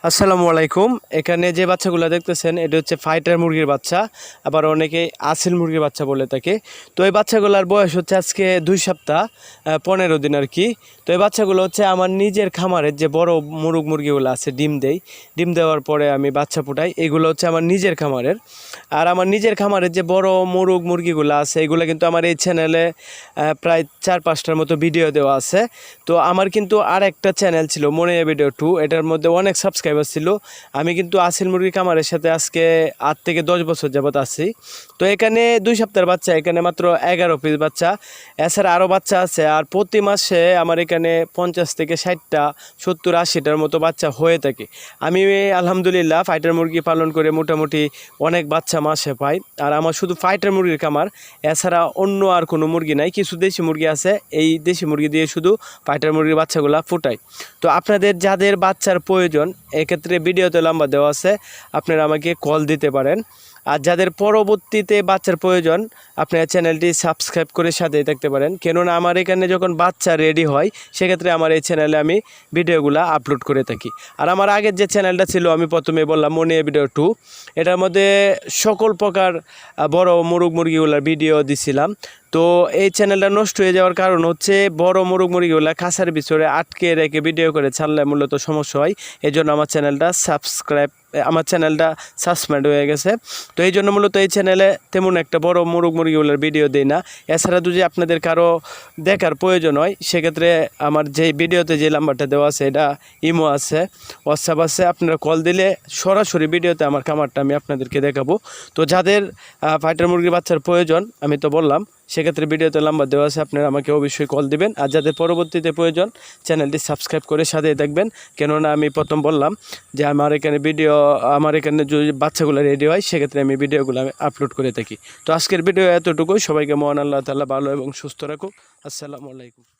আসসালামু আলাইকুম। এখানে যে বাচ্চাগুলো দেখতেছেন এটা হচ্ছে ফাইটার মুরগির বাচ্চা, আবার অনেকে আসিল মুরগির বাচ্চা বলে থাকে। তো এই বাচ্চাগুলোর বয়স হচ্ছে আজকে 2 সপ্তাহ 15 দিন আর কি। তো এই বাচ্চাগুলো হচ্ছে আমার নিজের খামারের যে বড় মুরগিগুলো আছে ডিম দেওয়ার পরে আমি বাচ্চা ফুটাই, এগুলো হচ্ছে আমার নিজের খামারের। আর আমার নিজের খামারের যে বড় মুরগিগুলো আছে এগুলো কিন্তু আমার এই চ্যানেলে প্রায় 4-5টার মতো ভিডিও দেওয়া আছে। তো আমার কিন্তু আর একটা চ্যানেল ছিল মনিয়া ভিডিও 2, এটার মধ্যে অনেক সাবস্ক্রাইবার ছিল। আমি কিন্তু আসিল মুরগি খামারের সাথে আজকে 8 থেকে 10 বছর যাবত আছি। তো এখানে 2 সপ্তাহের বাচ্চা, এখানে মাত্র 11 পিস বাচ্চা, এছাড়া আরও বাচ্চা আছে। আর প্রতি মাসে আমার এখানে 50 থেকে 60টা 70-80টার মতো বাচ্চা হয়ে থাকে। আমি আলহামদুলিল্লাহ ফাইটার মুরগি পালন করে মোটামুটি অনেক বাচ্চা মাসে পাই। আর আমার শুধু ফাইটার মুরগির খামার, এছাড়া অন্য আর কোনো মুরগি নাই। কিছু দেশি মুরগি আছে, এই দেশি মুরগি দিয়ে শুধু ফাইটার মুরগির বাচ্চাগুলো ফুটাই। তো আপনাদের যাদের বাচ্চার প্রয়োজন, এক্ষেত্রে ভিডিওতে নাম্বার দেওয়া আছে, আপনারা আমাকে কল দিতে পারেন। আর যাদের পরবর্তীতে বাচ্চার প্রয়োজন, আপনারা চ্যানেলটি সাবস্ক্রাইব করে সাথেই থাকতে পারেন। কেননা আমার এখানে যখন বাচ্চা রেডি হয় সেক্ষেত্রে আমার এই চ্যানেলে আমি ভিডিওগুলো আপলোড করে থাকি। আর আমার আগের যে চ্যানেলটা ছিল, আমি প্রথমে বললাম মনিয়া ভিডিও 2, এটার মধ্যে সকল প্রকার বড় মুরগিগুলোর ভিডিও দিছিলাম। তো এই চ্যানেলটা নষ্ট হয়ে যাওয়ার কারণ হচ্ছে বড় মুরগিগুলো খাঁচার ভিতরে আটকে রেখে ভিডিও করে ছাড়লে মূলত সমস্যা হয়। এই জন্য আমার চ্যানেলটা সাসপেন্ড হয়ে গেছে। তো এই জন্য মূলত এই চ্যানেলে তেমন একটা বড় মুরগিগুলোর ভিডিও দিই না। এছাড়া যদি আপনাদের কারো দেখার প্রয়োজন হয়, সেক্ষেত্রে আমার যে ভিডিওতে যে নাম্বারটা দেওয়া আছে, এটা ইমো আছে, হোয়াটসঅ্যাপ আছে, আপনারা কল দিলে সরাসরি ভিডিওতে আমার খামারটা আমি আপনাদেরকে দেখাবো। তো যাদের ফাইটার মুরগির বাচ্চার প্রয়োজন, আমি তো বললাম, সেক্ষেত্রে ভিডিওতে নাম্বার দেওয়া আছে, আপনারা আমাকে অবশ্যই কল দিবেন। আর যাদের পরবর্তীতে প্রয়োজন, চ্যানেলটি সাবস্ক্রাইব করে সাথেই দেখবেন। কেননা আমি প্রথম বললাম যে আমার এখানে যদি বাচ্চাগুলো রেডি হয়, সেক্ষেত্রে আমি ভিডিওগুলো আপলোড করে থাকি। তো আজকের ভিডিও এতটুকুই। সবাইকে মহান আল্লাহ তাআলা ভালো এবং সুস্থ রাখুক। আসসালামু আলাইকুম।